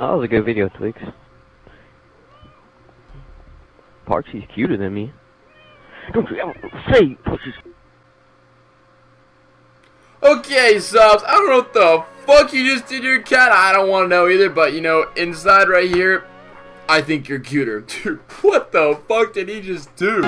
That was a good video, Twix. Parksy's cuter than me. Don't you ever say Parksy's. Okay, subs, I don't know what the fuck you just did to your cat. I don't want to know either, but you know, inside right here, I think you're cuter. Dude, what the fuck did he just do?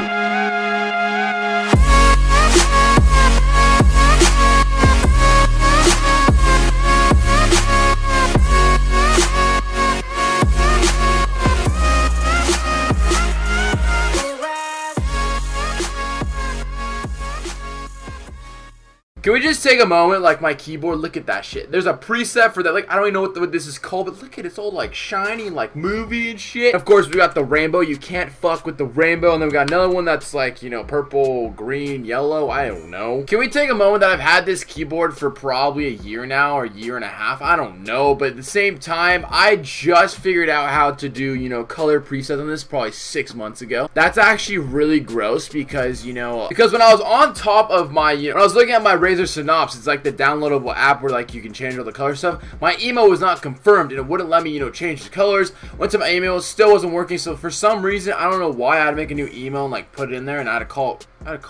Can we just take a moment, like my keyboard, look at that shit. There's a preset for that, like, I don't even know what this is called, but look at it, it's all like shiny, like movie and shit. Of course, we got the rainbow, you can't fuck with the rainbow, and then we got another one that's like, you know, purple, green, yellow, I don't know. Can we take a moment that I've had this keyboard for probably a year now, or a year and a half, I don't know, but at the same time, I just figured out how to do, you know, color presets on this probably 6 months ago. That's actually really gross because, you know, when I was on top of my, you know, when I was looking at my Razer Synapse, it's like the downloadable app where like you can change all the color stuff. My email was not confirmed and it wouldn't let me, you know, change the colors. Went to my email, it still wasn't working. So for some reason, I don't know why, I had to make a new email and like put it in there, and I had to call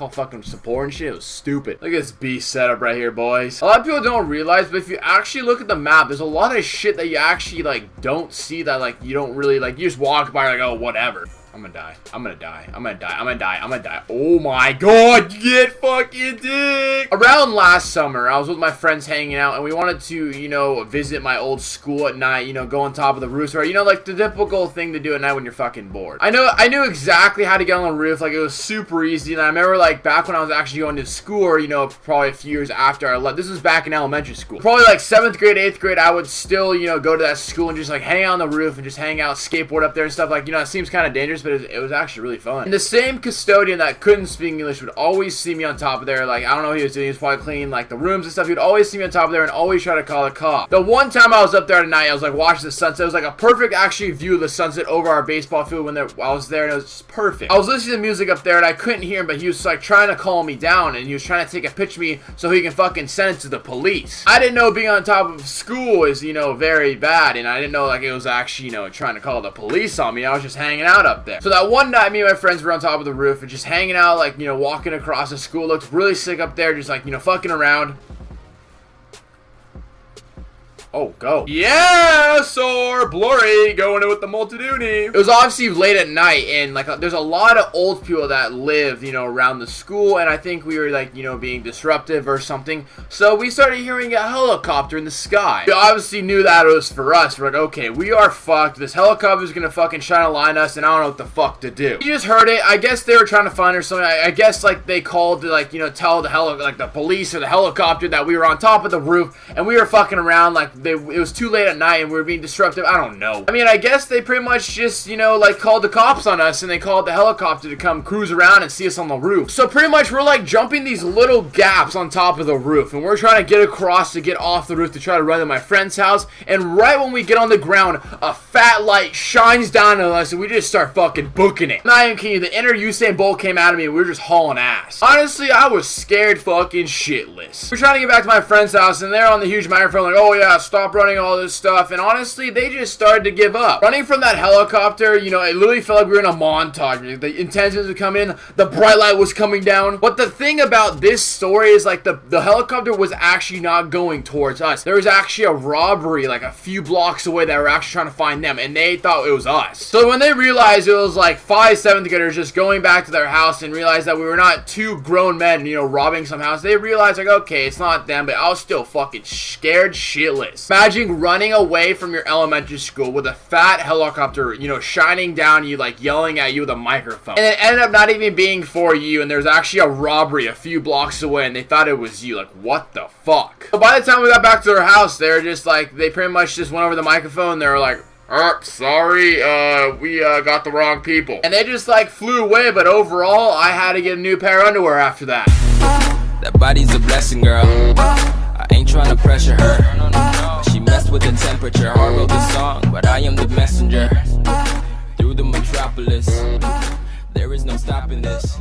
fucking support and shit. It was stupid. Look at this beast setup right here, boys. A lot of people don't realize, but if you actually look at the map, there's a lot of shit that you actually like don't see, that like you don't really like, you just walk by like, oh, whatever. I'm gonna die. I'm gonna die. I'm gonna die. I'm gonna die. I'm gonna die. Oh my god, get fucking dick. Around last summer, I was with my friends hanging out, and we wanted to, you know, visit my old school at night, you know, go on top of the roof, or, you know, like the typical thing to do at night when you're fucking bored. I knew exactly how to get on the roof, like it was super easy, and I remember like back when I was actually going to school, or, you know, probably a few years after I left, this was back in elementary school. Probably like 7th grade, 8th grade, I would still, you know, go to that school and just like hang out on the roof and just hang out, skateboard up there and stuff. Like, you know, it seems kind of dangerous, but it was actually really fun. And the same custodian that couldn't speak English would always see me on top of there. Like, I don't know what he was doing. He was probably cleaning like the rooms and stuff. He'd always see me on top of there and always try to call a cop. The one time I was up there at night, I was like watching the sunset. It was like a perfect actually view of the sunset over our baseball field when I was there, and it was just perfect. I was listening to music up there and I couldn't hear him, but he was like trying to calm me down, and he was trying to take a picture of me so he can fucking send it to the police. I didn't know being on top of school is, you know, very bad, and I didn't know like it was actually, you know, trying to call the police on me. I was just hanging out up there. So that one night, me and my friends were on top of the roof and just hanging out, like, you know, walking across the school. Looked really sick up there, just like, you know, fucking around. Oh, go. Yeah, sir. Blurry going in with the multitudini. It was obviously late at night, and like there's a lot of old people that live, you know, around the school, and I think we were like, you know, being disruptive or something. So we started hearing a helicopter in the sky. We obviously knew that it was for us. We're like, okay, we are fucked. This helicopter's gonna fucking shine a line at us, and I don't know what the fuck to do. We just heard it. I guess they were trying to find her something. I guess like they called to like, you know, tell the police or the helicopter that we were on top of the roof and we were fucking around like it was too late at night and we were being disruptive. I don't know. I mean, I guess they pretty much just, you know, like called the cops on us, and they called the helicopter to come cruise around and see us on the roof. So pretty much we're like jumping these little gaps on top of the roof, and we're trying to get across to get off the roof to try to run to my friend's house. And right when we get on the ground, a fat light shines down on us and we just start fucking booking it. Not even kidding you, the inner Usain Bolt came out of me and we were just hauling ass. Honestly, I was scared fucking shitless. We're trying to get back to my friend's house, and they're on the huge microphone like, oh yeah, stop running, all this stuff. And honestly, they just started to give up. Running from that helicopter, you know, it literally felt like we were in a montage. The intentions would come in, the bright light was coming down. But the thing about this story is like the helicopter was actually not going towards us. There was actually a robbery like a few blocks away that were actually trying to find them, and they thought it was us. So when they realized it was like 5 7th graders just going back to their house and realized that we were not two grown men, you know, robbing some house, they realized like, okay, it's not them, but I was still fucking scared shitless. Imagine running away from your elementary school with a fat helicopter, you know, shining down you, like yelling at you with a microphone, and it ended up not even being for you, and there's actually a robbery a few blocks away, and they thought it was you. Like, what the fuck? So by the time we got back to their house, they were just like, they pretty much just went over the microphone. They were like, sorry, we got the wrong people, and they just like flew away. But overall, I had to get a new pair of underwear after that. That body's a blessing, girl. I ain't trying to pressure her. She messed with the temperature. Hard wrote the song, but I am the messenger. Through the metropolis, there is no stopping this.